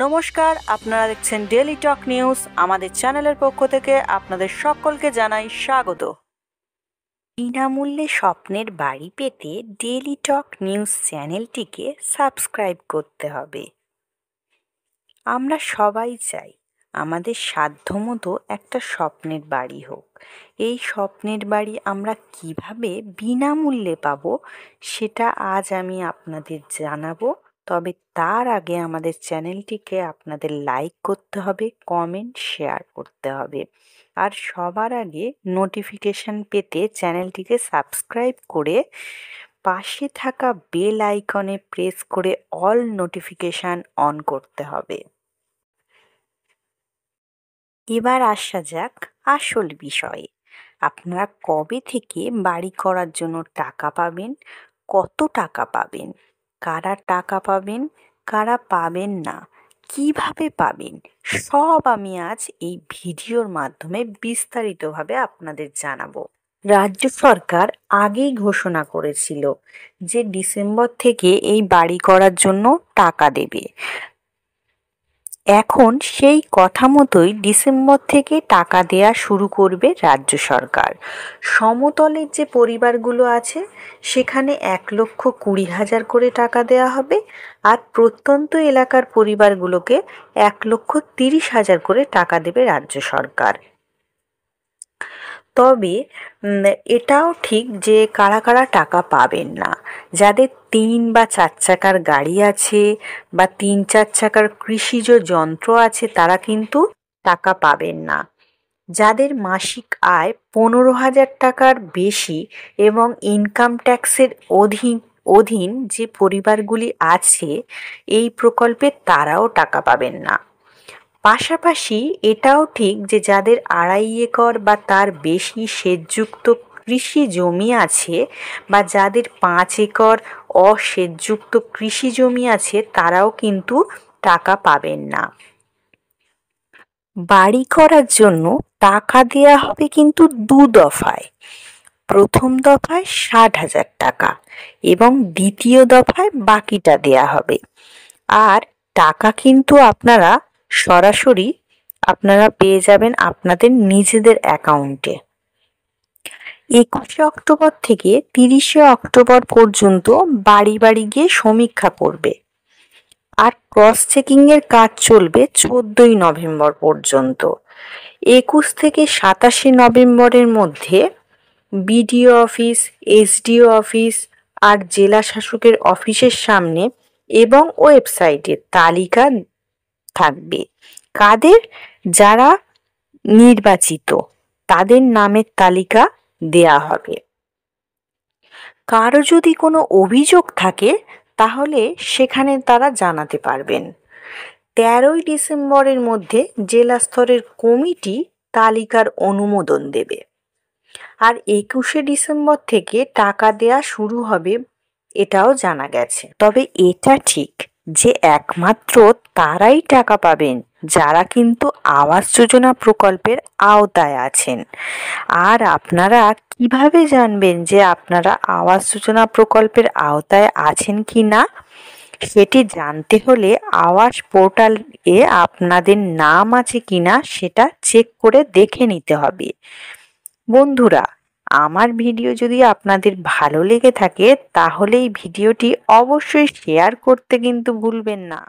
নমস্কার, আপনারা দেখছেন ডেইলি টক নিউজ। আমাদের চ্যানেলের পক্ষ থেকে আপনাদের সকলকে জানাই স্বাগত। বিনামূল্যে স্বপ্নের বাড়ি পেতে ডেইলি টক নিউজ চ্যানেলটিকে সাবস্ক্রাইব করতে হবে। আমরা সবাই চাই আমাদের সাধ্যমতো একটা স্বপ্নের বাড়ি হোক। এই স্বপ্নের বাড়ি আমরা কিভাবে বিনামূল্যে পাবো সেটা আজ আমি আপনাদের জানাবো। তবে তার আগে আমাদের চ্যানেলটিকে আপনাদের লাইক করতে হবে, কমেন্ট, শেয়ার করতে হবে। আর সবার আগে নোটিফিকেশন পেতে চ্যানেলটিকে সাবস্ক্রাইব করে পাশে থাকা বেল আইকনে প্রেস করে অল নোটিফিকেশন অন করতে হবে। এবার আসা যাক আসল বিষয়ে। আপনারা কবে থেকে বাড়ি করার জন্য টাকা পাবেন, কত টাকা পাবেন, কারা টাকা পাবেন, কারা পাবেন না, কিভাবে পাবেন, সব আমি আজ এই ভিডিওর মাধ্যমে বিস্তারিতভাবে আপনাদের জানাবো। রাজ্য সরকার আগেই ঘোষণা করেছিল যে ডিসেম্বর থেকে এই বাড়ি করার জন্য টাকা দেবে। এখন সেই কথা মতোই ডিসেম্বর থেকে টাকা দেয়া শুরু করবে রাজ্য সরকার। সমতলের যে পরিবারগুলো আছে সেখানে 1,20,000 করে টাকা দেয়া হবে, আর প্রত্যন্ত এলাকার পরিবারগুলোকে 1,30,000 করে টাকা দেবে রাজ্য সরকার। তবে এটাও ঠিক যে কারা কারা টাকা পাবেন না। যাদের 3 বা 4 চাকার গাড়ি আছে বা 3-4 চাকার কৃষিজ যন্ত্র আছে তারা কিন্তু টাকা পাবেন না। যাদের মাসিক আয় 15,000 টাকার বেশি এবং ইনকাম ট্যাক্সের অধীন যে পরিবারগুলি আছে এই প্রকল্পে তারাও টাকা পাবেন না। পাশাপাশি এটাও ঠিক যে যাদের 2.5 একর বা তার বেশি সেচযুক্ত কৃষি জমি আছে বা যাদের 5 একর অসেচযুক্ত কৃষি জমি আছে তারাও কিন্তু টাকা পাবেন না। বাড়ি করার জন্য টাকা দেয়া হবে কিন্তু 2 দফায়। প্রথম দফায় 60,000 টাকা এবং দ্বিতীয় দফায় বাকিটা দেয়া হবে। আর টাকা কিন্তু আপনারা সরাসরি পেয়ে যাবেন আপনাদের নিজেদের অ্যাকাউন্টে। 21শে অক্টোবর থেকে 30শে অক্টোবর পর্যন্ত বাড়ি বাড়ি গিয়ে সমীক্ষা করবে। আর ক্রস চেকিংয়ের কাজ চলবে 14ই নভেম্বর পর্যন্ত। 21 থেকে 27শে নভেম্বরের মধ্যে বিডিও অফিস, এসডিও অফিস আর জেলা শাসকের অফিসের সামনে এবং ওয়েবসাইটে তালিকা থাকবে কাদের, যারা নির্বাচিত তাদের নামের তালিকা দেয়া হবে। কারো যদি কোনো অভিযোগ থাকে তাহলে সেখানে তারা জানাতে পারবেন। 13ই ডিসেম্বরের মধ্যে জেলা স্তরের কমিটি তালিকার অনুমোদন দেবে। আর 21শে ডিসেম্বর থেকে টাকা দেয়া শুরু হবে এটাও জানা গেছে। তবে এটা ঠিক যে একমাত্র তারাই টাকা পাবেন যারা কিন্তু আবাস যোজনা প্রকল্পের আওতায় আছেন। আর আপনারা কিভাবে জানবেন যে আপনারা আবাস যোজনা প্রকল্পের আওতায় আছেন কি না? সেটি জানতে হলে আবাস পোর্টালে আপনাদের নাম আছে কিনা সেটা চেক করে দেখে নিতে হবে। বন্ধুরা, আমার ভিডিও যদি আপনাদের ভালো লেগে থাকে তাহলে এই ভিডিওটি অবশ্যই শেয়ার করতে কিন্তু ভুলবেন না।